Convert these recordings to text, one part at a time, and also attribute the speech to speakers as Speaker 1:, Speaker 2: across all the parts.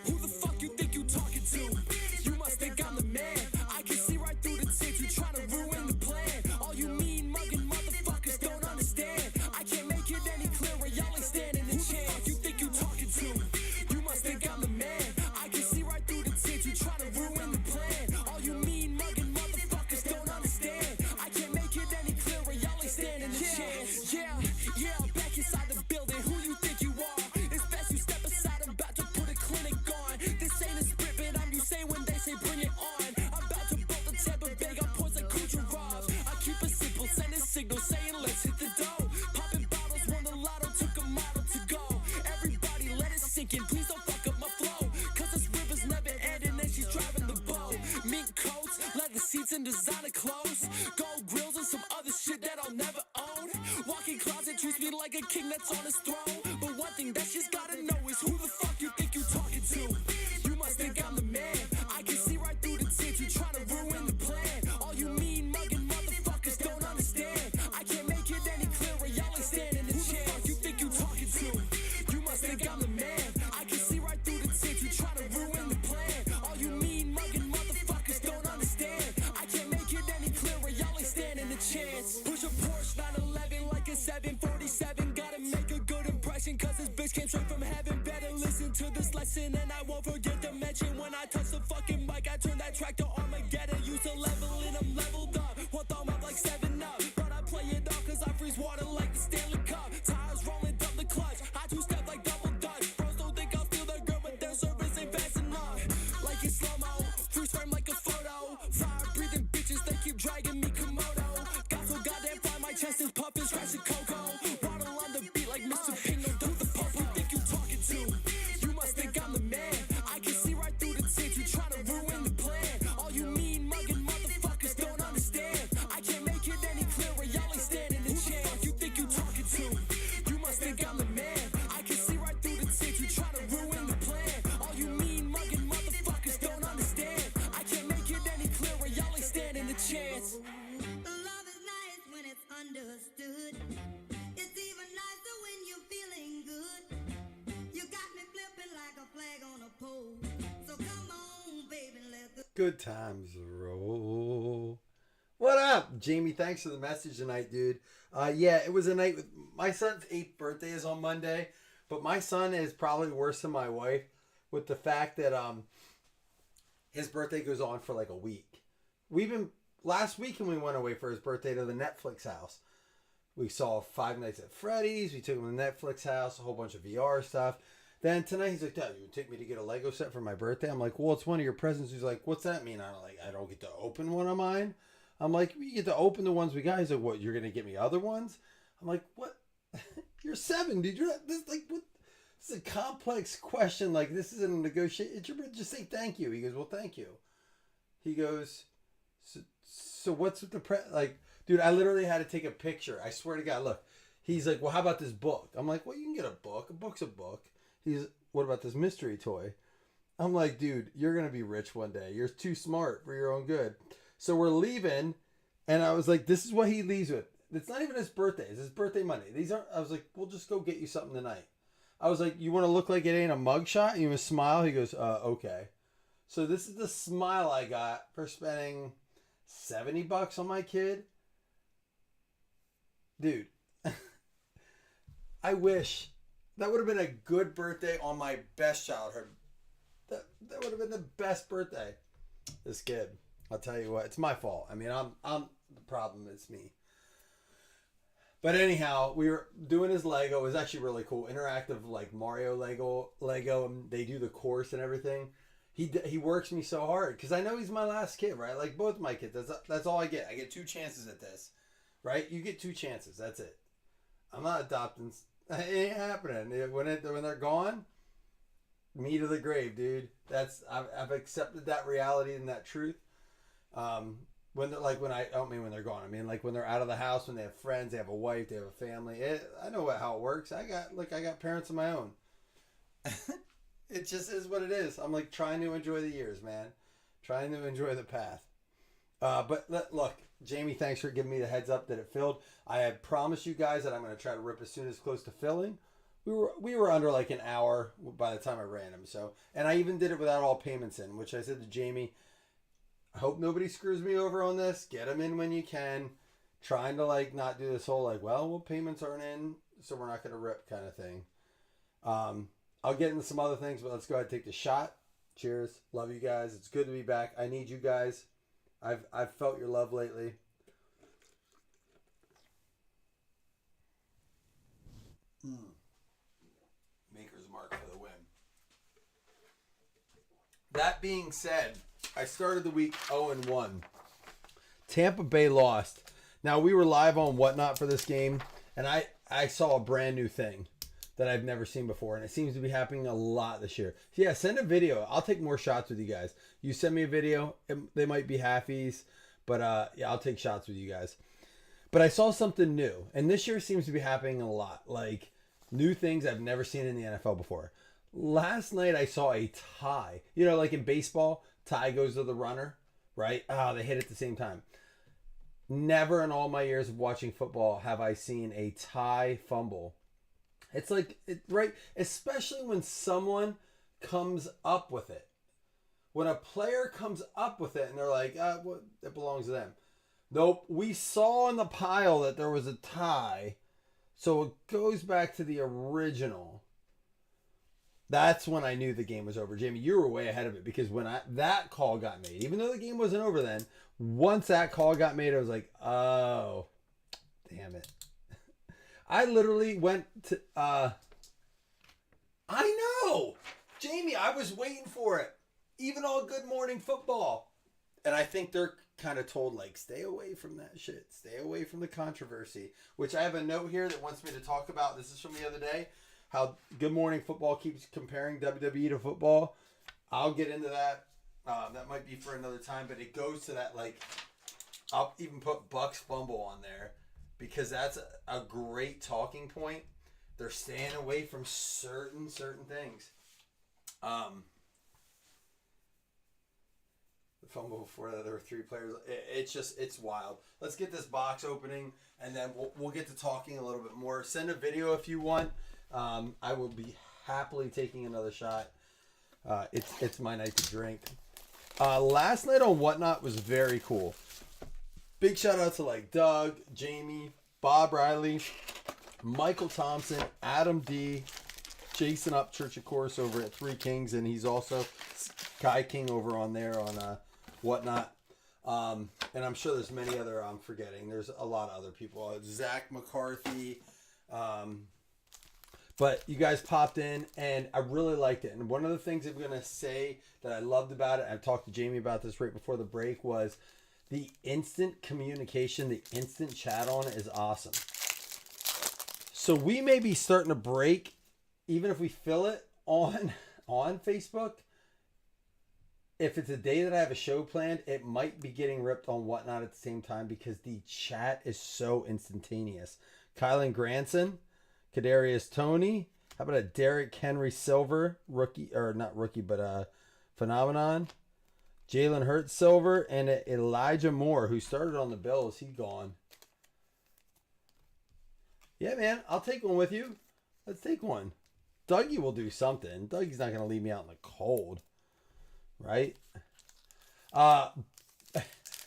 Speaker 1: Who the fuck you think you talking to? You must think I'm the man. I can see right through the tint. You trying to ruin the plan. All you mean mugging motherfuckers don't understand. I can't make it any clearer. Y'all ain't standing a chance. Who the fuck you think you talking to? You must think I'm the man. I can see right through the tint. You trying to ruin the plan. All you mean mugging motherfuckers don't understand. I can't make it any clearer. Y'all ain't standing a chance. Yeah, back inside the building. Who you think you are? It's best you step aside. I'm about to put a clinic on. This ain't a script, but I'm Usain when they say bring it on. I'm about to bolt the Tampa Bay. Got points like Kucherov. I keep it simple, sending signals, saying let's hit the dough. Popping bottles, won the lotto, took a model to go. Everybody let it sink in, please don't fuck up my flow. Cause this river's never ending and she's driving the boat. Mink coats, leather seats and designer clothes. Gold grills and some other shit that I'll never own. Walking closet treats me like a king that's on his throne. But one thing that she's gotta know is who the fuck you think you talking to. You must think I'm the man. I can see right through the tint. You trying to ruin the plan. All you mean mugging motherfuckers don't understand. I can't make it any clearer. Y'all ain't standing a chance. Who the fuck you think you talking to? You must think I'm the man. I can see right through the tint. You trying to ruin the plan. All you mean mugging motherfuckers don't understand. I can't make it any clearer. Y'all ain't standing a chance. Push a Porsche 911 like a 747. Gotta make a good impression cause this bitch came straight from heaven. Better listen to this lesson and I won't forget to mention. When I touch the fucking mic I turn that track to Armageddon. Used to level and I'm leveled up. One thumb up like 7 up. But I play it off cause I freeze water like the Stanley Cup. Tires rolling, dump the clutch. I two-step like double dutch. Bros don't think I'll steal their girl but their service ain't fast enough. Like it's slow-mo, freeze frame like a photo. Fire breathing bitches, they keep dragging me Komodo. Got so goddamn fly, my chest is puffing, scratching cocoa. Waddle on the beat like Mr. Pingo. Who the fuck you think you talking to? You must think I'm the man. I can see right through the tint. You trying to ruin the plan. All you mean mugging motherfuckers don't understand. I can't make it any clearer. Y'all ain't standing a chance. Who the fuck you think you talking to? You must think I'm the man. I can see right through the tint. You trying to ruin the plan. All you mean mugging motherfuckers don't understand. I can't make it any clearer. Y'all ain't standing a chance.
Speaker 2: Love is nice when it's understood. It's even nicer when you're feeling good. You got me flipping like a flag on a pole. So come on, baby, let the
Speaker 3: Good times roll. What up, Jamie? Thanks for the message tonight, dude. Yeah, it was a night with my son's 8th birthday is on Monday, but my son is probably worse than my wife with the fact that his birthday goes on for like a week. Last weekend we went away for his birthday to the Netflix house. We saw Five Nights at Freddy's. We took him to the Netflix house, a whole bunch of VR stuff. Then tonight he's like, Dad, you would take me to get a Lego set for my birthday? I'm like, well, it's one of your presents. He's like, what's that mean? I don't get to open one of mine. I'm like, you get to open the ones we got. He's like, what? You're gonna get me other ones? I'm like, what? You're 7, dude. You're not this like what? This is a complex question. Like this isn't a negotiation. Just say thank you. He goes, well, thank you. He goes, so what's with the like, dude? I literally had to take a picture. I swear to God. Look, he's like, well, how about this book? I'm like, well, you can get a book. A book's a book. He's, what about this mystery toy? I'm like, dude, you're gonna be rich one day. You're too smart for your own good. So we're leaving, and I was like, this is what he leaves with. It's not even his birthday. It's his birthday Monday. These aren't. I was like, we'll just go get you something tonight. I was like, you want to look like it ain't a mugshot? You want to smile? He goes, okay. So this is the smile I got for spending $70 on my kid. Dude, I wish that would have been a good birthday on my best childhood. That would have been the best birthday. This kid, I'll tell you what, it's my fault. I mean, I'm the problem. It's me. But anyhow, we were doing his Lego. It was actually really cool. Interactive, like Mario Lego, and they do the course and everything. He works me so hard because I know he's my last kid, right? Like both my kids. That's all I get. I get 2 chances at this, right? You get 2 chances. That's it. I'm not adopting. It ain't happening. When they're gone, me to the grave, dude. I've accepted that reality and that truth. When they're I don't mean when they're gone. I mean like when they're out of the house, when they have friends, they have a wife, they have a family. I know how it works. I got parents of my own. It just is what it is. I'm like trying to enjoy the years, man. Trying to enjoy the path. Look, Jamie, thanks for giving me the heads up that it filled. I had promised you guys that I'm going to try to rip as soon as close to filling. we were under like an hour by the time I ran them. So, and I even did it without all payments in, which I said to Jamie, I hope nobody screws me over on this. Get them in when you can. Trying to like not do this whole like, well, payments aren't in, so we're not going to rip kind of thing. I'll get into some other things, but let's go ahead and take the shot. Cheers. Love you guys. It's good to be back. I need you guys. I've felt your love lately. Maker's Mark for the win. That being said, I started the week 0-1. Tampa Bay lost. Now, we were live on Whatnot for this game, and I saw a brand new thing that I've never seen before, and it seems to be happening a lot this year. So yeah, send a video. I'll take more shots with you guys. You send me a video. They might be halfies, but yeah, I'll take shots with you guys. But I saw something new, and this year seems to be happening a lot. Like, new things I've never seen in the NFL before. Last night, I saw a tie. You know, like in baseball, tie goes to the runner, right? Oh, they hit at the same time. Never in all my years of watching football have I seen a tie fumble. It's like, right? Especially when someone comes up with it. When a player comes up with it and they're like, well, it belongs to them. Nope. We saw in the pile that there was a tie. So it goes back to the original. That's when I knew the game was over. Jamie, you were way ahead of it because when that call got made, even though the game wasn't over then, once that call got made, I was like, oh, damn it. I literally went to, I know, Jamie, I was waiting for it. Even on Good Morning Football. And I think they're kind of told, like, stay away from that shit. Stay away from the controversy. Which I have a note here that wants me to talk about. This is from the other day. How Good Morning Football keeps comparing WWE to football. I'll get into that. That might be for another time. But it goes to that, like, I'll even put Bucks fumble on there. Because that's a great talking point. They're staying away from certain things. The fumble before that, there were 3 players. It's wild. Let's get this box opening, and then we'll get to talking a little bit more. Send a video if you want. I will be happily taking another shot. It's my night to drink. Last night on Whatnot was very cool. Big shout out to like Doug, Jamie, Bob Riley, Michael Thompson, Adam D, Jason up Church of Course over at Three Kings, and he's also Sky King over on there on Whatnot. And I'm sure there's many other I'm forgetting. There's a lot of other people. Zach McCarthy. But you guys popped in, and I really liked it. And one of the things I'm going to say that I loved about it, I talked to Jamie about this right before the break, was the instant communication, the instant chat on it is awesome. So we may be starting to break, even if we fill it on Facebook. If it's a day that I have a show planned, it might be getting ripped on Whatnot at the same time because the chat is so instantaneous. Kylan Granson, Kadarius Toney, how about a Derrick Henry Silver, rookie, or not rookie, but phenomenon. Jalen Hurts Silver, and Elijah Moore, who started on the Bills. He gone. Yeah, man, I'll take one with you. Let's take one. Dougie will do something. Dougie's not going to leave me out in the cold. Right?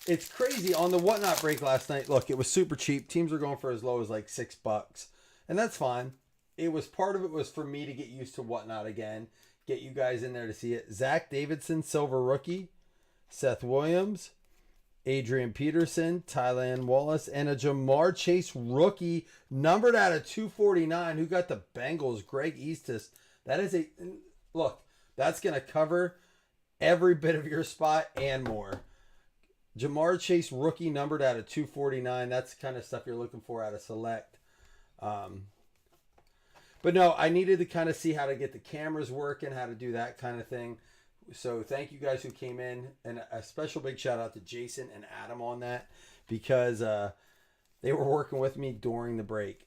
Speaker 3: It's crazy. On the Whatnot break last night, look, it was super cheap. Teams were going for as low as like $6. And that's fine. It was part of it was for me to get used to Whatnot again. Get you guys in there to see it. Zach Davidson, Silver Rookie. Seth Williams, Adrian Peterson, Tylan Wallace, and a Jamar Chase rookie numbered out of 249 who got the Bengals, Greg Eastis. That is look, that's going to cover every bit of your spot and more. Jamar Chase rookie numbered out of 249. That's the kind of stuff you're looking for out of Select. But no, I needed to kind of see how to get the cameras working, how to do that kind of thing. So thank you guys who came in, and a special big shout out to Jason and Adam on that because they were working with me during the break.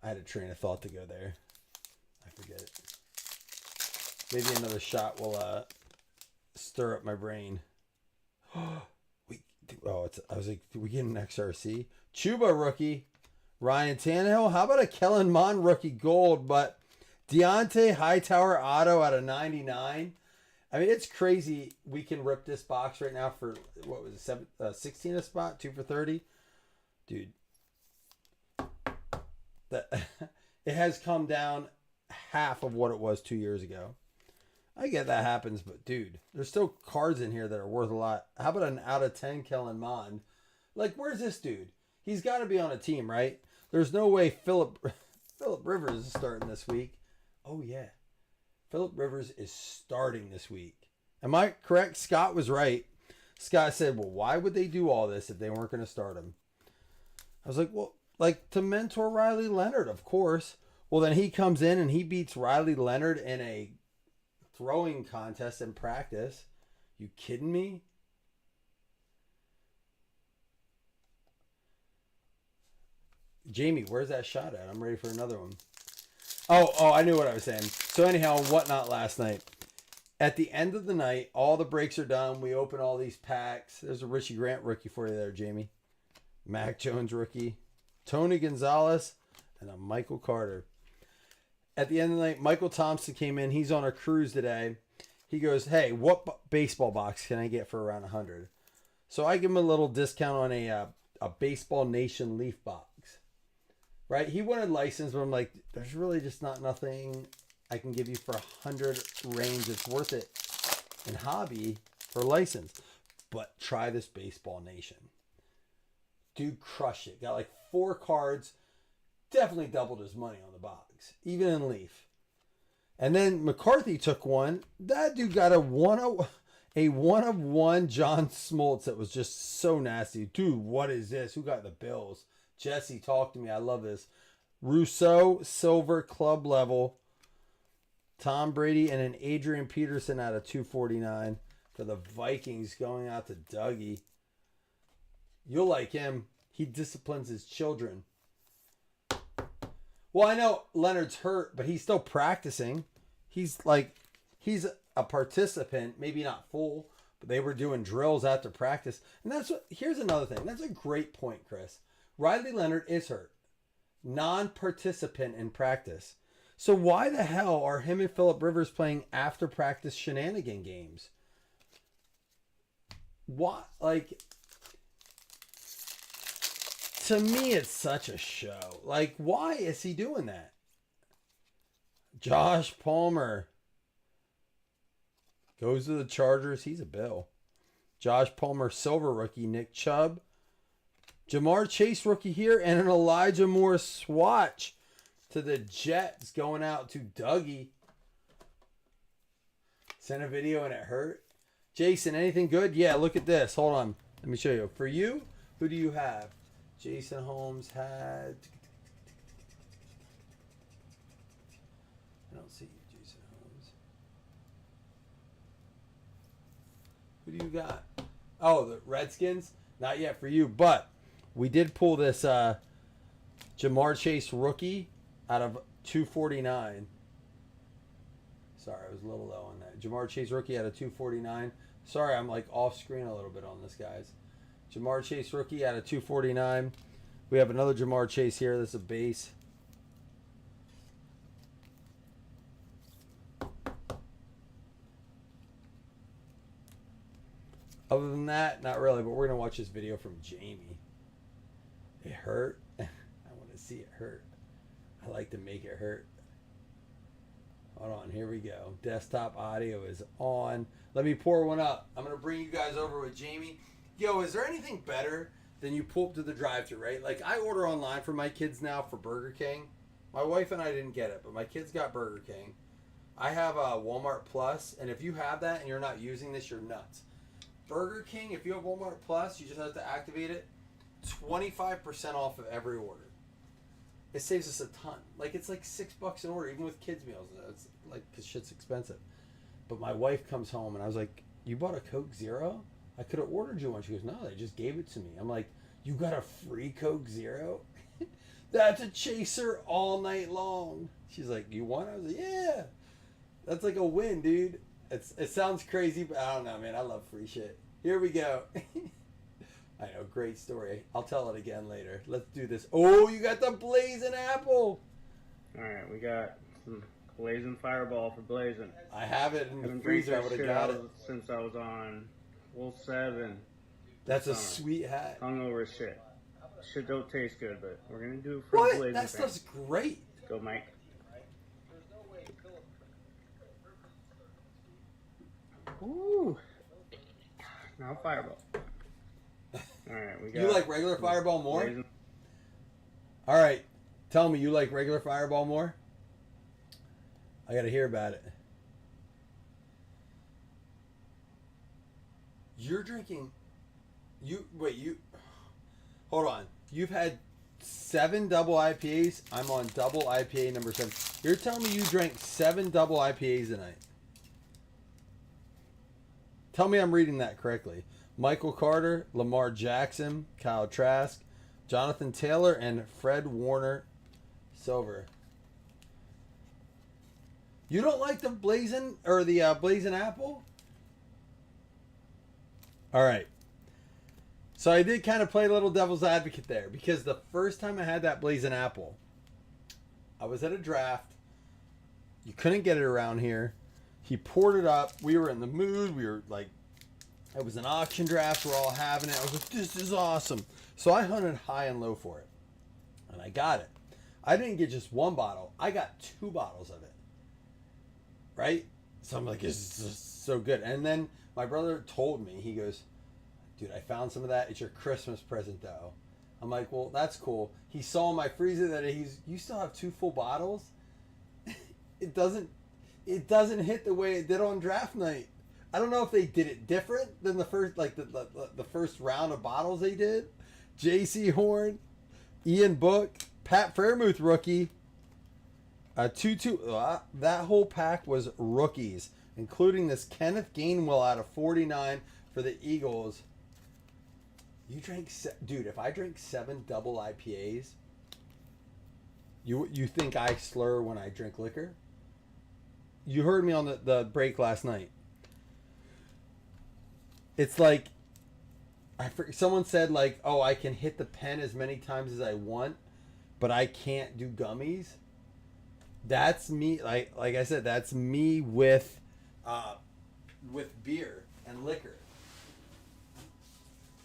Speaker 3: I had a train of thought to go there. I forget it. Maybe another shot will stir up my brain. I was like, did we get an XRC? Chuba rookie. Ryan Tannehill. How about a Kellen Mond rookie gold? But Deontay Hightower auto out of 99. I mean, it's crazy. We can rip this box right now for, what was it, 16 a spot, 2 for 30. Dude, that it has come down half of what it was 2 years ago. I get that happens, but dude, there's still cards in here that are worth a lot. How about an out of 10 Kellen Mond? Like, where's this dude? He's got to be on a team, right? There's no way Philip Rivers is starting this week. Oh, yeah. Philip Rivers is starting this week. Am I correct? Scott was right. Scott said, well, why would they do all this if they weren't going to start him? I was like, well, like to mentor Riley Leonard, of course. Well, then he comes in and he beats Riley Leonard in a throwing contest in practice. You kidding me? Jamie, where's that shot at? I'm ready for another one. Oh, I knew what I was saying. So anyhow, whatnot last night. At the end of the night, all the breaks are done. We open all these packs. There's a Richie Grant rookie for you there, Jamie. Mac Jones rookie. Tony Gonzalez, and a Michael Carter. At the end of the night, Michael Thompson came in. He's on a cruise today. He goes, hey, what baseball box can I get for around 100? So I give him a little discount on a Baseball Nation Leaf box. Right? He wanted license, but I'm like, there's really just nothing I can give you for 100 range. It's worth it in hobby for license. But try this Baseball Nation. Dude crushed it. Got like 4 cards. Definitely doubled his money on the box. Even in Leaf. And then McCarthy took one. That dude got a one of one John Smoltz that was just so nasty. Dude, what is this? Who got the Bills? Jesse, talk to me. I love this. Rousseau, silver, club level. Tom Brady and an Adrian Peterson out of 249 for the Vikings, going out to Dougie. You'll like him. He disciplines his children. Well, I know Leonard's hurt, but he's still practicing. He's a participant, maybe not full, but they were doing drills after practice. And here's another thing. That's a great point, Chris. Riley Leonard is hurt. Non-participant in practice. So why the hell are him and Philip Rivers playing after practice shenanigan games? What? Like, to me, it's such a show. Like, why is he doing that? Josh Palmer goes to the Chargers. He's a Bill. Josh Palmer, silver rookie. Nick Chubb. Jamar Chase rookie here, and an Elijah Moore swatch to the Jets, going out to Dougie. Sent a video and it hurt. Jason, anything good? Yeah, look at this. Hold on. Let me show you. For you, who do you have? Jason Holmes had... I don't see you, Jason Holmes. Who do you got? Oh, the Redskins? Not yet for you, but we did pull this Jamar Chase rookie out of 249. Sorry, I was a little low on that. Jamar Chase rookie out of 249. Sorry, I'm like off screen a little bit on this, guys. Jamar Chase rookie out of 249. We have another Jamar Chase here. This is a base. Other than that, not really, but we're going to watch this video from Jamie. It hurt. I want to see it hurt. I like to make it hurt. Hold on, here we go. Desktop audio is on. Let me pour one up. I'm going to bring you guys over with Jamie. Yo, is there anything better than you pull up to the drive-thru, right? Like, I order online for my kids now for Burger King. My wife and I didn't get it, but my kids got Burger King. I have a Walmart Plus, and if you have that and you're not using this, you're nuts. Burger King, if you have Walmart Plus, you just have to activate it. 25% off of every order. It saves us a ton. Like, it's like $6 an order, even with kids' meals. It's like, because shit's expensive. But my wife comes home, and I was like, you bought a Coke Zero? I could have ordered you one. She goes, no, they just gave it to me. I'm like, you got a free Coke Zero? That's a chaser all night long. She's like, you want it? I was like, yeah. That's like a win, dude. It sounds crazy, but I don't know, man. I love free shit. Here we go. I know, great story. I'll tell it again later. Let's do this. Oh, you got the blazing apple.
Speaker 4: All right, we got some blazing Fireball for blazing.
Speaker 3: I have it in the
Speaker 4: Haven't drank
Speaker 3: freezer. I
Speaker 4: that
Speaker 3: would have
Speaker 4: shit
Speaker 3: got
Speaker 4: out
Speaker 3: it.
Speaker 4: since I was on Wolf 7.
Speaker 3: That's a
Speaker 4: summer.
Speaker 3: sweet hat.
Speaker 4: Hungover as shit. Shit don't taste good, but we're gonna do it for the
Speaker 3: What?
Speaker 4: blazing
Speaker 3: That
Speaker 4: fans.
Speaker 3: stuff's great.
Speaker 4: Go, Mike. Ooh. Now Fireball. Alright, we got.
Speaker 3: You like regular Fireball more?
Speaker 4: blazing-
Speaker 3: All right. Tell me, you like regular Fireball more? I got to hear about it. You're drinking. Hold on. You've had 7 double IPAs. I'm on double IPA number 7. You're telling me you drank 7 double IPAs tonight? Tell me I'm reading that correctly. Michael Carter, Lamar Jackson, Kyle Trask, Jonathan Taylor, and Fred Warner Silver. You don't like the blazing apple? All right. So I did kind of play a little devil's advocate there because the first time I had that blazing apple, I was at a draft. You couldn't get it around here. He poured it up. We were in the mood. We were like, it was an auction draft. We're all having it. I was like, this is awesome. So I hunted high and low for it. And I got it. I didn't get just 1 bottle. I got 2 bottles of it. Right? So I'm like, this is just so good. And then my brother told me, he goes, dude, I found some of that. It's your Christmas present, though. I'm like, well, that's cool. He saw in my freezer that you still have 2 full bottles? It doesn't hit the way it did on draft night. I don't know if they did it different than the first, like the first round of bottles they did. J.C. Horn, Ian Book, Pat Fairmouth rookie. That whole pack was rookies, including this Kenneth Gainwell out of 49 for the Eagles. You drank, dude. If I drink 7 double IPAs, you think I slur when I drink liquor? You heard me on the break last night. It's like, someone said like, oh, I can hit the pen as many times as I want, but I can't do gummies. That's me. Like I said, that's me with beer and liquor.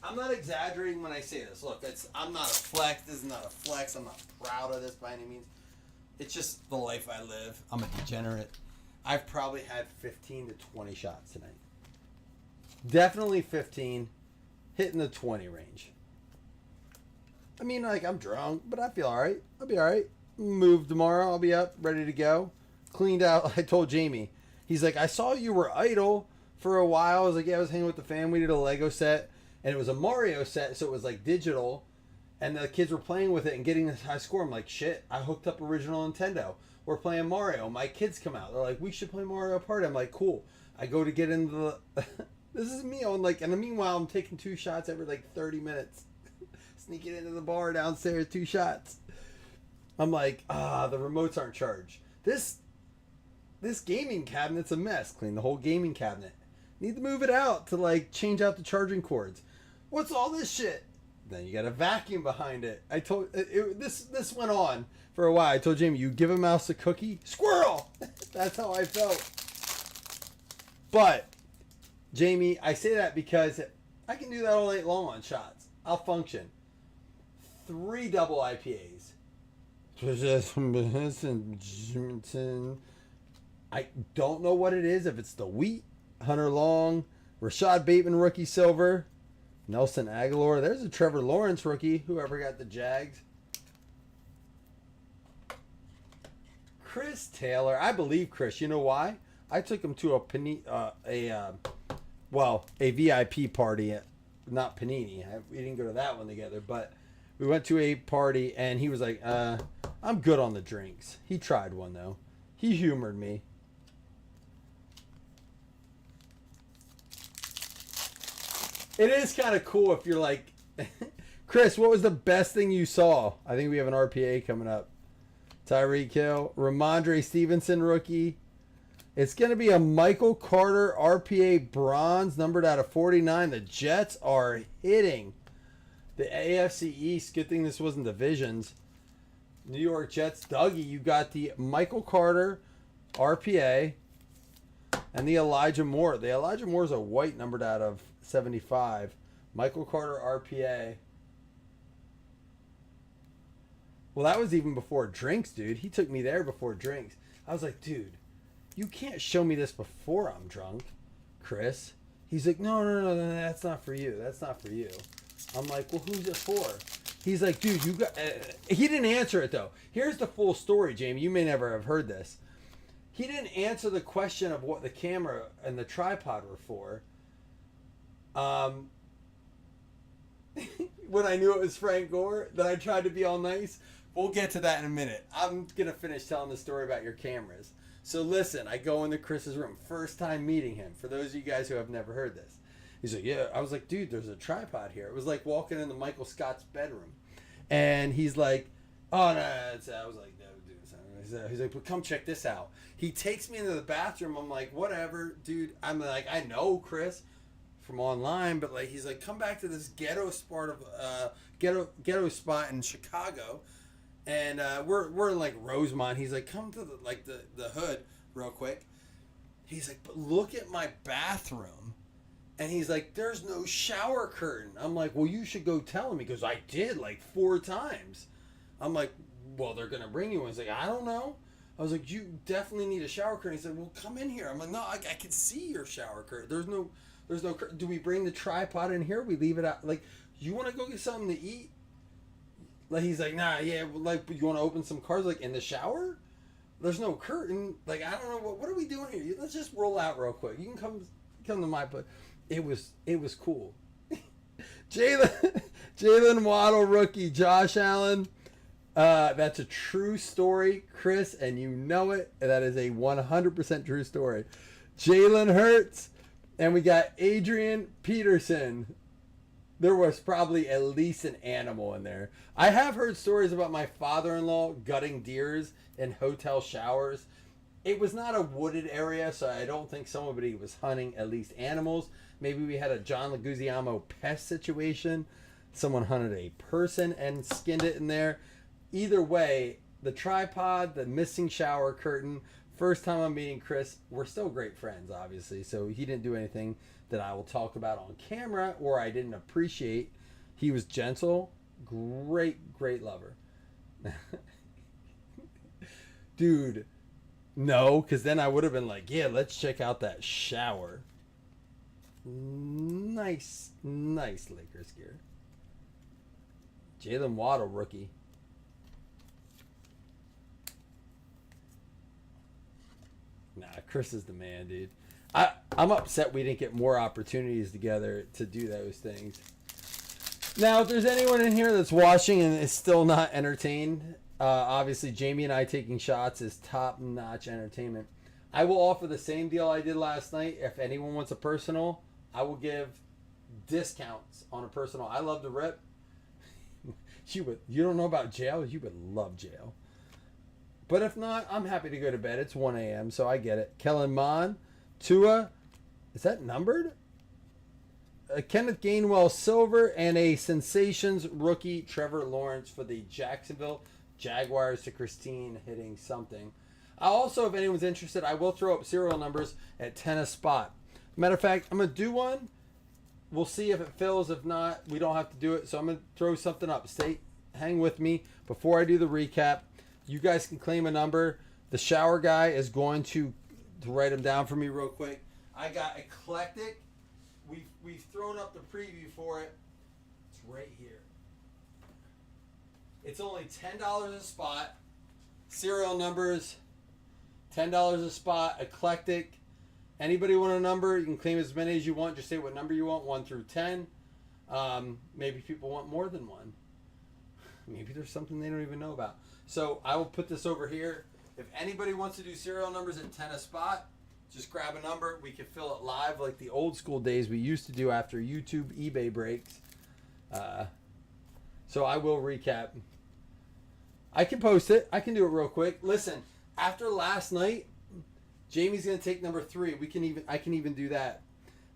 Speaker 3: I'm not exaggerating when I say this. Look, I'm not a flex. This is not a flex. I'm not proud of this by any means. It's just the life I live. I'm a degenerate. I've probably had 15 to 20 shots tonight. Definitely 15, hitting the 20 range. I mean, like, I'm drunk, but I feel all right. I'll be all right. Move tomorrow. I'll be up, ready to go. Cleaned out. I told Jamie. He's like, I saw you were idle for a while. I was like, yeah, I was hanging with the fam. We did a Lego set, and it was a Mario set, so it was like digital, and the kids were playing with it and getting this high score. I'm like, shit, I hooked up original Nintendo. We're playing Mario. My kids come out. They're like, we should play Mario Party. I'm like, cool. I go to get into the... This is me on like... And meanwhile, I'm taking 2 shots every like 30 minutes. Sneaking into the bar downstairs, 2 shots. I'm like, the remotes aren't charged. This gaming cabinet's a mess. Clean the whole gaming cabinet. Need to move it out to like change out the charging cords. What's all this shit? Then you got a vacuum behind it. I told this went on for a while. I told Jamie, you give a mouse a cookie, squirrel. That's how I felt. But Jamie, I say that because I can do that all night long on shots. I'll function. 3 double IPAs. I don't know what it is. If it's the wheat, Hunter Long, Rashad Bateman rookie silver, Nelson Aguilar. There's a Trevor Lawrence rookie. Whoever got the Jags. Chris Taylor. I believe Chris. You know why? I took him to a VIP party at, not Panini. We didn't go to that one together, but we went to a party and he was like, I'm good on the drinks. He tried one though. He humored me. It is kind of cool if you're like, Chris, what was the best thing you saw? I think we have an RPA coming up. Tyreek Hill, Ramondre Stevenson rookie. It's going to be a Michael Carter RPA bronze numbered out of 49. The Jets are hitting. The AFC East, good thing this wasn't divisions. New York Jets, Dougie, you got the Michael Carter RPA and the Elijah Moore. The Elijah Moore is a white numbered out of 75. Michael Carter RPA. Well, that was even before drinks, dude. He took me there before drinks. I was like, dude, you can't show me this before I'm drunk, Chris. He's like, no, that's not for you. That's not for you. I'm like, well, who's it for? He's like, dude, you got... he didn't answer it, though. Here's the full story, Jamie. You may never have heard this. He didn't answer the question of what the camera and the tripod were for. When I knew it was Frank Gore, that I tried to be all nice. We'll get to that in a minute. I'm going to finish telling the story about your cameras. So listen, I go into Chris's room. First time meeting him. For those of you guys who have never heard this. He's like, yeah. I was like, dude, there's a tripod here. It was like walking into Michael Scott's bedroom. And he's like, oh, no. I was like, no, dude. He's like, well, come check this out. He takes me into the bathroom. I'm like, whatever, dude. I'm like, I know Chris from online, but like, he's like, come back to this ghetto spot in Chicago. And we're in like Rosemont. He's like, come to the hood real quick. He's like, but look at my bathroom. And he's like, there's no shower curtain. I'm like, well, you should go tell him. He goes, I did like 4 times. I'm like, well, they're going to bring you one. He's like, I don't know. I was like, you definitely need a shower curtain. He said, well, come in here. I'm like, no, I can see your shower curtain. There's no curtain. Do we bring the tripod in here? We leave it out. Like, you want to go get something to eat? Like, he's like, nah, yeah, like, you want to open some cars, like, in the shower? There's no curtain. Like, I don't know, what are we doing here? Let's just roll out real quick. You can come to my place. It was cool. Jalen Waddle, rookie. Josh Allen. That's a true story, Chris, and you know it. That is a 100% true story. Jalen Hurts, and we got Adrian Peterson. There was probably at least an animal in there. I have heard stories about my father-in-law gutting deers in hotel showers. It was not a wooded area, so I don't think somebody was hunting at least animals. Maybe we had a John Leguizamo pest situation. Someone hunted a person and skinned it in there. Either way, the tripod, the missing shower curtain, first time I'm meeting Chris, we're still great friends, obviously. So he didn't do anything that I will talk about on camera or I didn't appreciate. He was gentle, great lover. Dude, no, because then I would have been like, yeah, let's check out that shower. Nice Lakers gear. Jalen Waddle, rookie. Nah, Chris is the man, dude. I'm upset we didn't get more opportunities together to do those things. Now, if there's anyone in here that's watching and is still not entertained, obviously Jamie and I taking shots is top-notch entertainment. I will offer the same deal I did last night. If anyone wants a personal, I will give discounts on a personal. I love to rip. You don't know about jail? You would love jail. But if not, I'm happy to go to bed. It's 1 a.m., so I get it. Kellen Mond, Tua, is that numbered? Kenneth Gainwell silver, and a Sensations rookie, Trevor Lawrence, for the Jacksonville Jaguars to Christine hitting something. I also, if anyone's interested, I will throw up serial numbers at 10 a spot. Matter of fact, I'm going to do one. We'll see if it fills. If not, we don't have to do it. So I'm going to throw something up. Hang with me before I do the recap. You guys can claim a number. The shower guy is going to write them down for me real quick. I got Eclectic. We've thrown up the preview for it. It's right here. It's only $10 a spot. Serial numbers, $10 a spot. Eclectic. Anybody want a number? You can claim as many as you want. Just say what number you want, 1 through 10. Maybe people want more than one. Maybe there's something they don't even know about. So I will put this over here. If anybody wants to do serial numbers at 10 a spot, just grab a number. We can fill it live like the old school days we used to do after YouTube eBay breaks. So I will recap. I can post it. I can do it real quick. Listen, after last night, Jamie's gonna take number 3. I can even do that.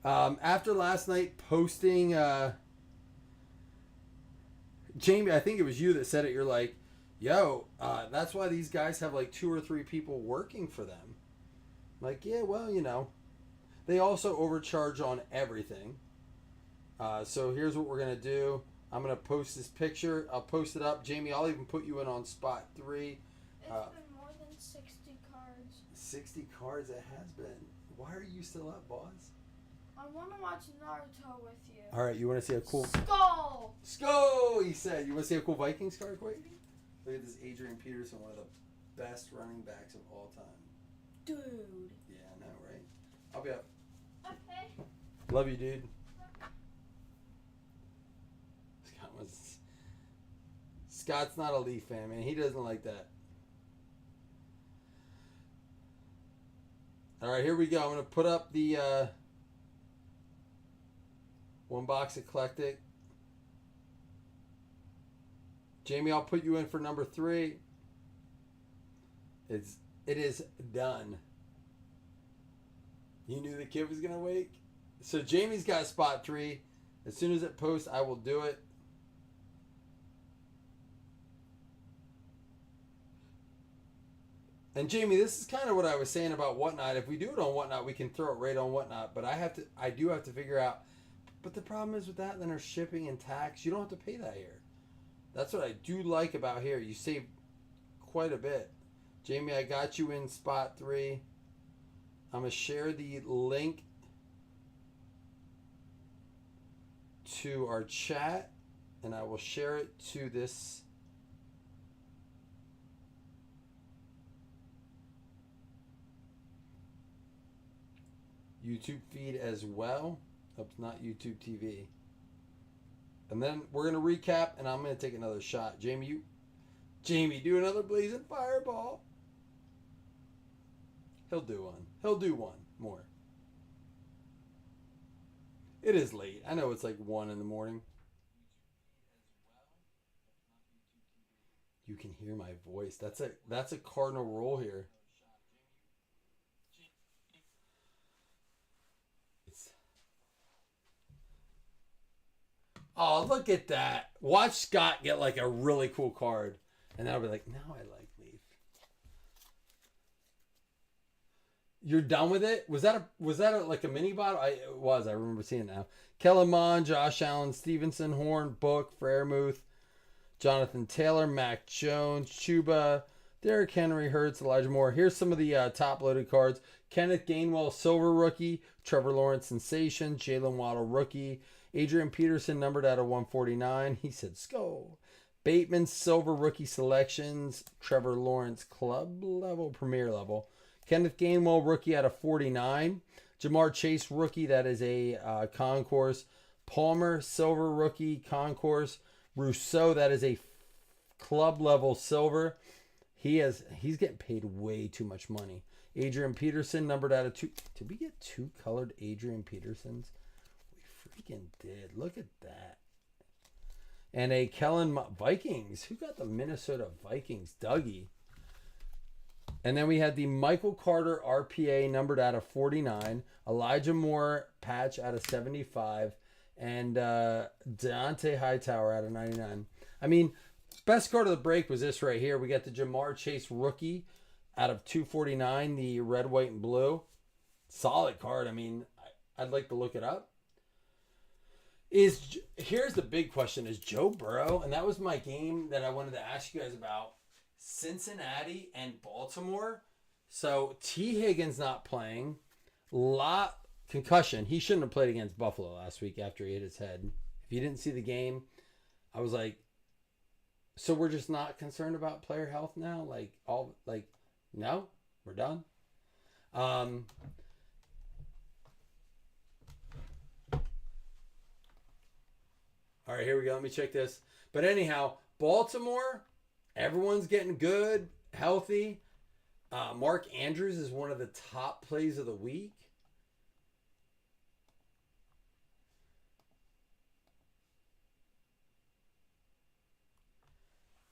Speaker 3: After last night, posting Jamie, I think it was you that said it. You're like, yo, that's why these guys have like 2 or 3 people working for them. Like, yeah, well, you know, they also overcharge on everything. So here's what we're gonna do. I'm gonna post this picture. I'll post it up. Jamie, I'll even put you in on spot 3.
Speaker 5: It's been more than 60 cards.
Speaker 3: 60 cards, it has been. Why are you still up, boss?
Speaker 5: I want to watch Naruto with you.
Speaker 3: All right, you want to see a cool
Speaker 5: Skull!
Speaker 3: He said. You want to see a cool Vikings card quick? Look at this Adrian Peterson, one of the best running backs of all time.
Speaker 5: Dude.
Speaker 3: Yeah, I know, right? I'll be up.
Speaker 5: Okay.
Speaker 3: Love you, dude. Scott's not a Leaf fan, man. He doesn't like that. All right, here we go. I'm going to put up the One Box Eclectic. Jamie, I'll put you in for number 3. It is done. You knew the kid was going to wake? So Jamie's got spot 3. As soon as it posts, I will do it. And Jamie, this is kind of what I was saying about Whatnot. If we do it on Whatnot, we can throw it right on Whatnot. But I do have to figure out. But the problem is with that, then there's shipping and tax. You don't have to pay that here. That's what I do like about here. You save quite a bit. Jamie, I got you in spot 3. I'm going to share the link to our chat. And I will share it to this YouTube feed as well. That's not YouTube TV. And then we're going to recap, and I'm going to take another shot. Jamie, do another Blazing Fireball. He'll do one. He'll do one more. It is late. I know it's like 1 in the morning. You can hear my voice. That's a cardinal rule here. Oh, look at that. Watch Scott get like a really cool card. And then I'll be like, now I like Leaf. You're done with it? Was that like a mini bottle? I remember seeing it now. Kellerman, Josh Allen, Stevenson, Horn, Book, Fairmouth, Jonathan Taylor, Mac Jones, Chuba, Derrick Henry, Hurts, Elijah Moore. Here's some of the top-loaded cards. Kenneth Gainwell, Silver Rookie. Trevor Lawrence, Sensation. Jalen Waddle, Rookie. Adrian Peterson, numbered out of 149. He said, Skull. Bateman, Silver Rookie Selections. Trevor Lawrence, Club Level, Premier Level. Kenneth Gainwell, Rookie out of 49. Jamar Chase, Rookie. That is a Concourse. Palmer, Silver Rookie, Concourse. Rousseau, that is a Club Level Silver. He's getting paid way too much money. Adrian Peterson, numbered out of 2. Did we get 2 colored Adrian Petersons? We freaking did. Look at that. And a Kellen Vikings. Who got the Minnesota Vikings? Dougie. And then we had the Michael Carter RPA, numbered out of 49. Elijah Moore patch out of 75. And Deontay Hightower out of 99. I mean, best card of the break was this right here. We got the Jamar Chase Rookie out of 249, the red, white, and blue. Solid card. I mean, I'd like to look it up. Here's the big question. Is Joe Burrow, and that was my game that I wanted to ask you guys about, Cincinnati and Baltimore. So T. Higgins not playing. Concussion. He shouldn't have played against Buffalo last week after he hit his head. If you didn't see the game, I was like, so we're just not concerned about player health now? No, we're done. All right, here we go. Let me check this. But anyhow, Baltimore, everyone's getting good, healthy. Mark Andrews is one of the top plays of the week.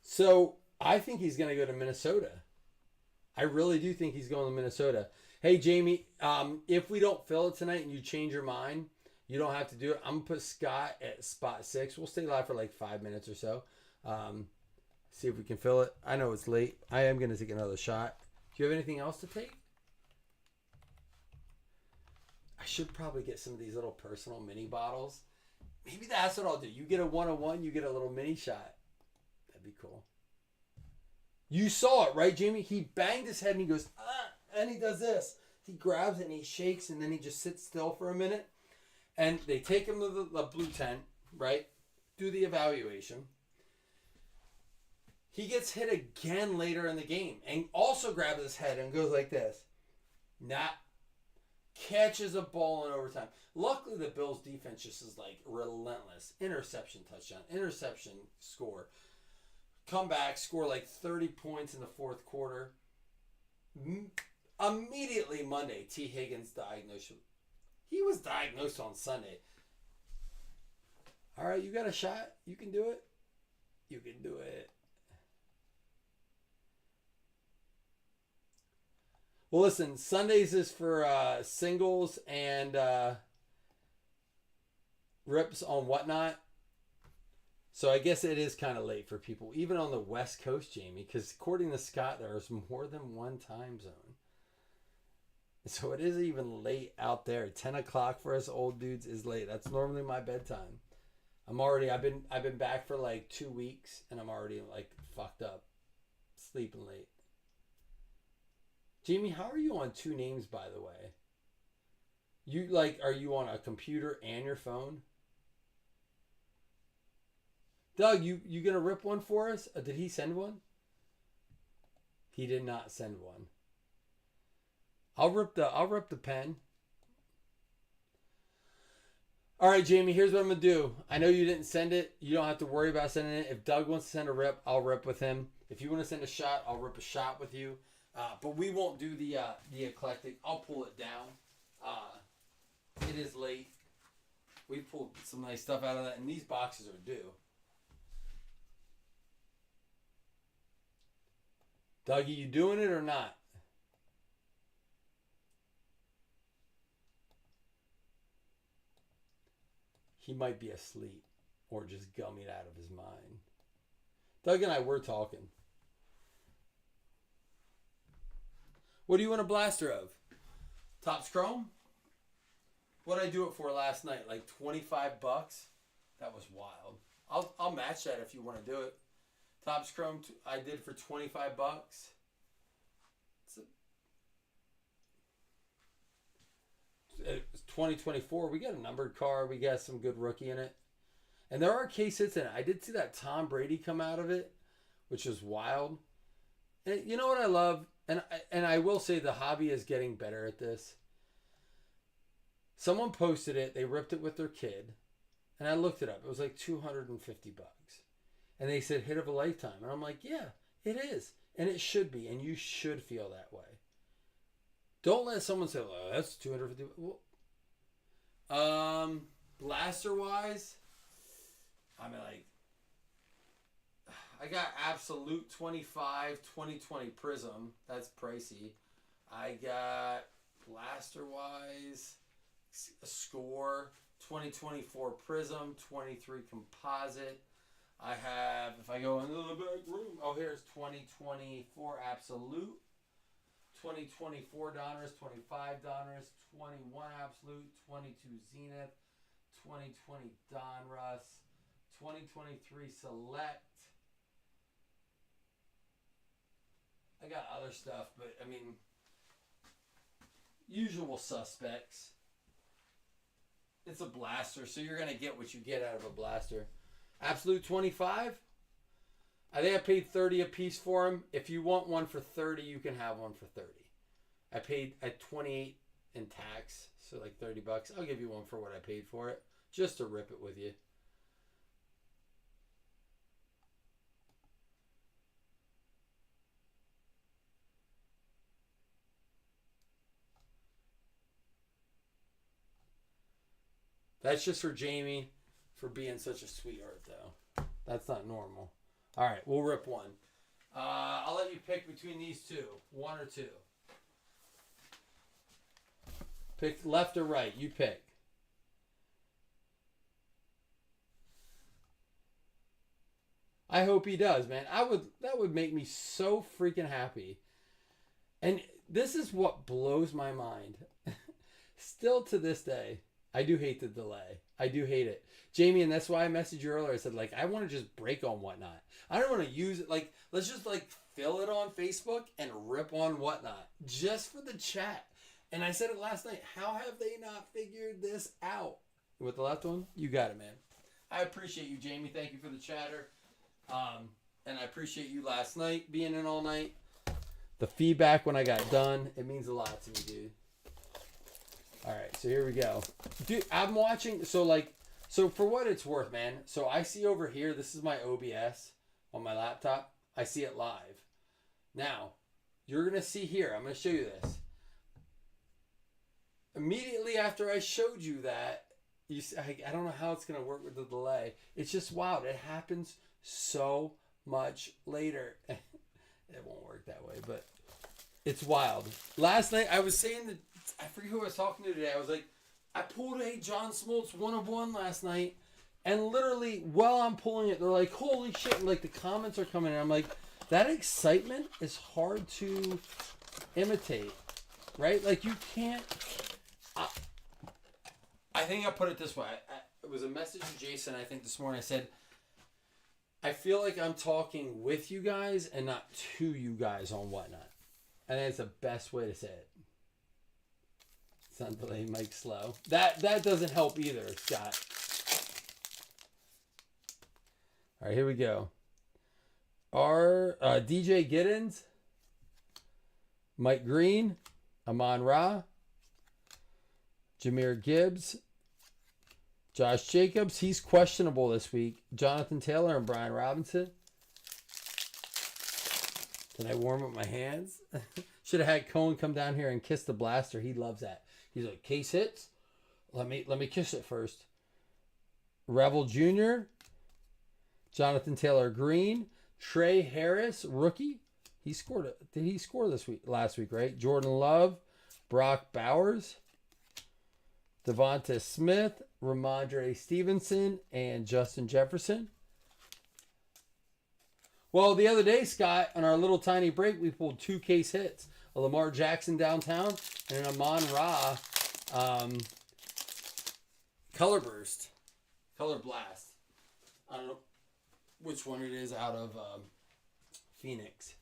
Speaker 3: So I think he's going to go to Minnesota. I really do think he's going to Minnesota. Hey, Jamie, if we don't fill it tonight and you change your mind, You don't have to do it. I'm gonna put Scott at spot 6. We'll stay live for like 5 minutes or so. See if we can fill it. I know it's late. I am gonna take another shot. Do you have anything else to take? I should probably get some of these little personal mini bottles. Maybe that's what I'll do. You get a 101, you get a little mini shot. That'd be cool. You saw it, right, Jamie? He banged his head and he goes, ah, and he does this. He grabs it and he shakes and then he just sits still for a minute. And they take him to the blue tent, right? Do the evaluation. He gets hit again later in the game and also grabs his head and goes like this. Catches a ball in overtime. Luckily, the Bills' defense just is like relentless. Interception, touchdown, interception, score. Come back, score like 30 points in the fourth quarter. Immediately Monday, T. Higgins diagnosed. He was diagnosed on Sunday. All right, you got a shot? You can do it? You can do it. Well, listen, Sundays is for singles and rips on Whatnot. So I guess it is kind of late for people, even on the West Coast, Jamie, because according to Scott, there's more than one time zone. So it is even late out there. 10 o'clock for us old dudes is late. That's normally my bedtime. I've been back for like 2 weeks and I'm already like fucked up, sleeping late. Jamie, how are you on 2 names, by the way? Are you on a computer and your phone? Doug, you gonna rip one for us? Did he send one? He did not send one. I'll rip the pen. All right, Jamie, here's what I'm gonna do. I know you didn't send it. You don't have to worry about sending it. If Doug wants to send a rip, I'll rip with him. If you want to send a shot, I'll rip a shot with you. But we won't do the eclectic. I'll pull it down. It is late. We pulled some nice stuff out of that, and these boxes are due. Dougie, you doing it or not? He might be asleep or just gummied out of his mind. Doug and I were talking. What do you want a blaster of? Topps Chrome? What did I do it for last night? Like $25? That was wild. I'll match that if you want to do it. Topps Chrome I did for $25. It's 2024. We got a numbered car. We got some good rookie in it. And there are case hits in it. I did see that Tom Brady come out of it, which is wild. And you know what I love? And I will say the hobby is getting better at this. Someone posted it. They ripped it with their kid. And I looked it up. It was like $250. And they said hit of a lifetime. And I'm like, yeah, it is. And it should be. And you should feel that way. Don't let someone say, oh, that's $250. Well, blaster-wise, I mean, like, I got Absolute 25 2020 Prism. That's pricey. I got blaster-wise, a Score 2024 Prism, 23 Composite. I have, if I go into the back room, oh, here's 2024 Absolute, 2024 Donruss, 25 Donruss, 21 Absolute, 22 Zenith, 2020 Donruss, 2023 Select. I got other stuff, but I mean, usual suspects. It's a blaster, so you're going to get what you get out of a blaster. Absolute 25. I think I paid 30 a piece for them. If you want one for 30, you can have one for 30. I paid at 28 in tax, so like $30. I'll give you one for what I paid for it, just to rip it with you. That's just for Jamie for being such a sweetheart, though. That's not normal. All right, we'll rip one. I'll let you pick between these two. One or two. Pick left or right. You pick. I hope he does, man. That would make me so freaking happy. And this is what blows my mind. Still to this day, I do hate the delay. I do hate it. Jamie, and that's why I messaged you earlier. I said, like, I want to just break on Whatnot. I don't want to use it. Like, let's just, like, fill it on Facebook and rip on Whatnot. Just for the chat. And I said it last night. How have they not figured this out? With the left one? You got it, man. I appreciate you, Jamie. Thank you for the chatter. And I appreciate you last night being in all night. The feedback when I got done, it means a lot to me, dude. All right, so here we go. Dude, I'm watching, so for what it's worth, man. So I see over here, this is my OBS on my laptop. I see it live. Now, you're going to see here, I'm going to show you this. Immediately after I showed you that, I don't know how it's going to work with the delay. It's just wild. It happens so much later. It won't work that way, but it's wild. Last night, I was saying that, I forget who I was talking to today. I was like, I pulled a John Smoltz 1 of 1 last night, and literally, while I'm pulling it, they're like, holy shit. And like, the comments are coming in. I'm like, that excitement is hard to imitate, right? Like, you can't. I think I put it this way. It was a message to Jason, I think, this morning. I said, I feel like I'm talking with you guys and not to you guys on Whatnot. I think it's the best way to say it. Sound delay, mic slow. That doesn't help either, Scott. All right, here we go. Our DJ Giddens, Mike Green, Amon Ra, Jameer Gibbs, Josh Jacobs. He's questionable this week. Jonathan Taylor and Brian Robinson. Can I warm up my hands? Should have had Cohen come down here and kiss the blaster. He loves that. He's like, case hits. Let me kiss it first. Revel Jr., Jonathan Taylor Green, Trey Harris, rookie. He scored it. Did he score last week, right? Jordan Love, Brock Bowers, Devonta Smith, Ramondre Stevenson, and Justin Jefferson. Well, the other day, Scott, on our little tiny break, we pulled 2 case hits. A Lamar Jackson downtown and an Amon Ra Color Blast. I don't know which one it is out of Phoenix.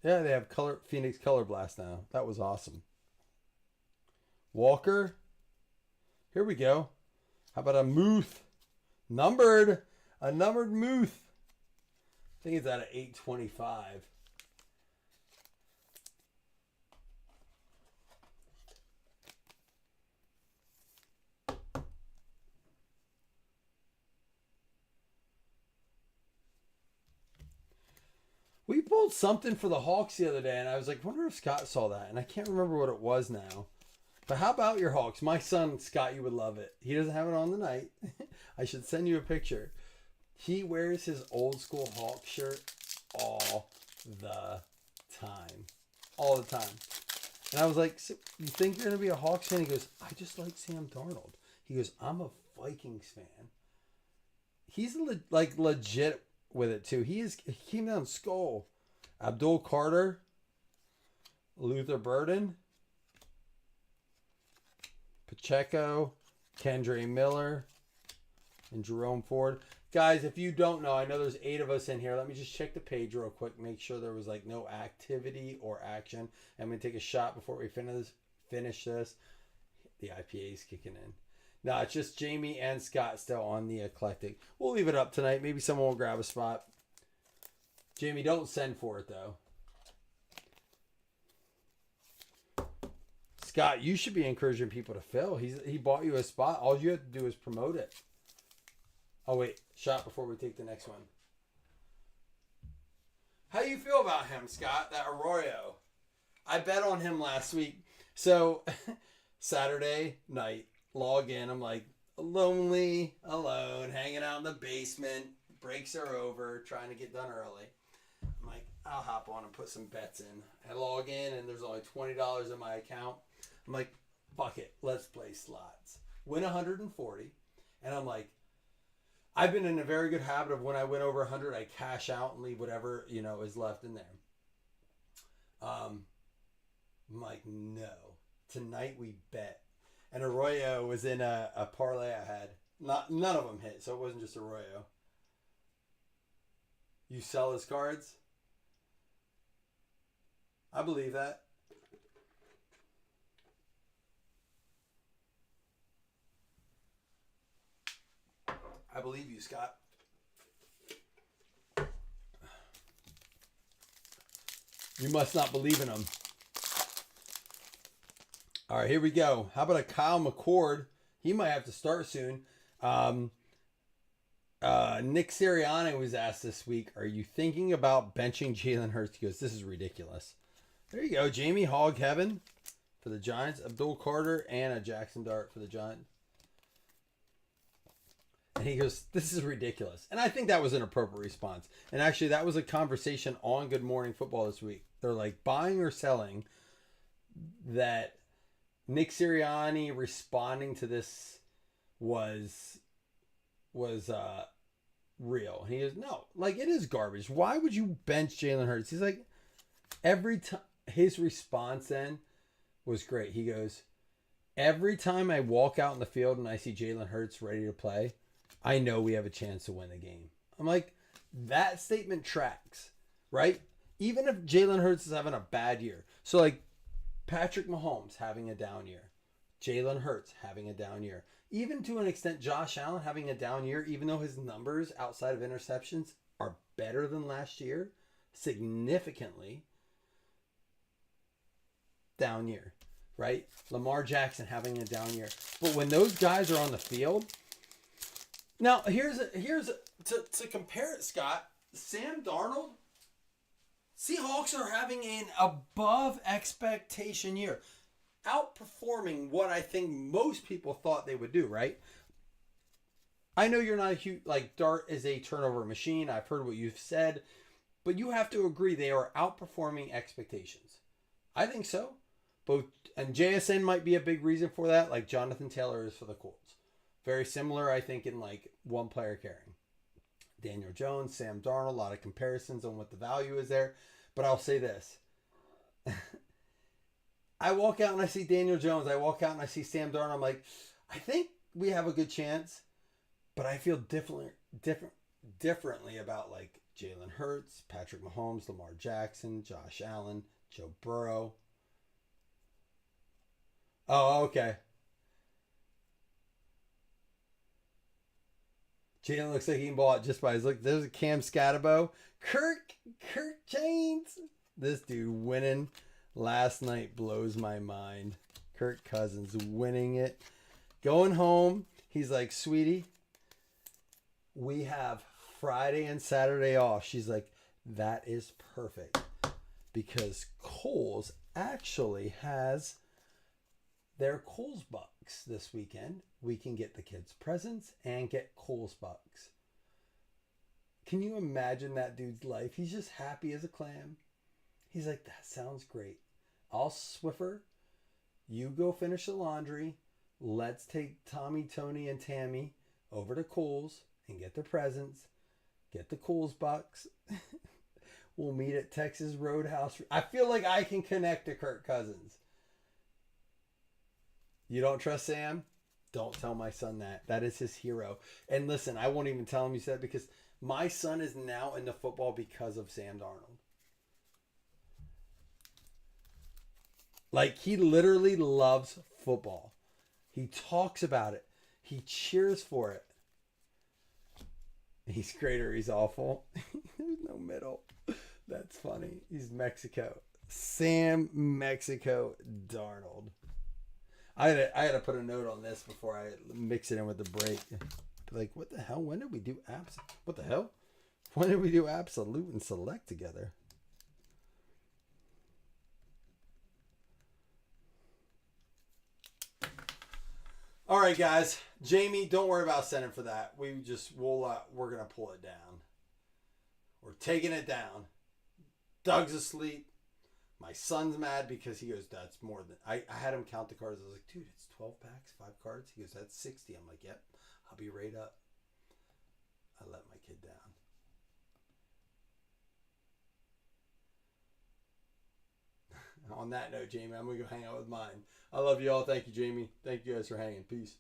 Speaker 3: Yeah, they have Phoenix Color Blast now. That was awesome. Walker. Here we go. How about a Muth? A numbered Muth. I think it's out of 825. We pulled something for the Hawks the other day, and I was like, wonder if Scott saw that. And I can't remember what it was now. But how about your Hawks? My son, Scott, you would love it. He doesn't have it on tonight. I should send you a picture. He wears his old school Hawk shirt all the time. All the time. And I was like, so you think you're going to be a Hawks fan? He goes, I just like Sam Darnold. He goes, I'm a Vikings fan. He's legit with it too. He came down skull. Abdul Carter, Luther Burden, Pacheco, Kendre Miller, and Jerome Ford. Guys, if you don't know, I know there's 8 of us in here. Let me just check the page real quick, make sure there was like no activity or action. I'm gonna take a shot before we finish this. The IPA is kicking in. No, it's just Jamie and Scott still on the eclectic. We'll leave it up tonight. Maybe someone will grab a spot. Jamie, don't send for it though. Scott, you should be encouraging people to fill. He bought you a spot. All you have to do is promote it. Oh wait, shot before we take the next one. How you feel about him, Scott? That Arroyo. I bet on him last week. So Saturday night, log in. I'm like lonely, alone, hanging out in the basement. Breaks are over, trying to get done early. I'm like, I'll hop on and put some bets in. I log in and there's only $20 in my account. I'm like, fuck it, let's play slots. Win 140. And I'm like, I've been in a very good habit of when I win over 100, I cash out and leave whatever, is left in there. I'm like, no. Tonight we bet. And Arroyo was in a parlay I had. None of them hit, so it wasn't just Arroyo. You sell his cards? I believe that. I believe you, Scott. You must not believe in him. All right, here we go. How about a Kyle McCord? He might have to start soon. Nick Sirianni was asked this week, are you thinking about benching Jalen Hurts? He goes, this is ridiculous. There you go. Jamie Hog Heaven for the Giants. Abdul Carter and a Jackson Dart for the Giants. And he goes, this is ridiculous. And I think that was an appropriate response. And actually, that was a conversation on Good Morning Football this week. They're like, buying or selling, that Nick Sirianni responding to this was real. And he goes, no, like, it is garbage. Why would you bench Jalen Hurts? He's like, every time, his response then was great. He goes, every time I walk out in the field and I see Jalen Hurts ready to play, I know we have a chance to win the game. I'm like, that statement tracks, right? Even if Jalen Hurts is having a bad year. So, like, Patrick Mahomes having a down year. Jalen Hurts having a down year. Even to an extent, Josh Allen having a down year, even though his numbers outside of interceptions are better than last year, significantly down year, right? Lamar Jackson having a down year. But when those guys are on the field, now to compare it, Scott, Sam Darnold, Seahawks are having an above expectation year, outperforming what I think most people thought they would do, right? I know you're not a huge, like, Dart is a turnover machine. I've heard what you've said, but you have to agree they are outperforming expectations. I think so. Both, and JSN might be a big reason for that, like Jonathan Taylor is for the Colts. Very similar, I think, in like one player carrying. Daniel Jones, Sam Darnold, a lot of comparisons on what the value is there. But I'll say this. I walk out and I see Daniel Jones. I walk out and I see Sam Darnold. I'm like, I think we have a good chance. But I feel differently about like Jalen Hurts, Patrick Mahomes, Lamar Jackson, Josh Allen, Joe Burrow. Oh, okay. Jalen looks like he can ball it just by his look. There's a Cam Scatabo. Kirk James. This dude winning last night blows my mind. Kirk Cousins winning it. Going home. He's like, sweetie, we have Friday and Saturday off. She's like, that is perfect. Because Kohl's actually has their Kohl's Bucks this weekend. We can get the kids presents and get Kohl's Bucks. Can you imagine that dude's life? He's just happy as a clam. He's like, that sounds great. I'll Swiffer. You go finish the laundry. Let's take Tommy, Tony, and Tammy over to Kohl's and get their presents. Get the Kohl's Bucks. We'll meet at Texas Roadhouse. I feel like I can connect to Kirk Cousins. You don't trust Sam? Don't tell my son that. That is his hero. And listen, I won't even tell him you said it because my son is now into football because of Sam Darnold. Like, he literally loves football. He talks about it. He cheers for it. He's great or he's awful. There's no middle. That's funny. He's Mexico. Sam Mexico Darnold. I had to put a note on this before I mix it in with the break. Like, what the hell? When did we do What the hell? When did we do Absolute and Select together? All right, guys. Jamie, don't worry about sending for that. We're gonna pull it down. We're taking it down. Doug's asleep. My son's mad because he goes, that's more than... I had him count the cards. I was like, dude, it's 12 packs, 5 cards. He goes, that's 60. I'm like, yep, I'll be right up. On that note, Jamie, I'm going to go hang out with mine. I love you all. Thank you, Jamie. Thank you guys for hanging. Peace.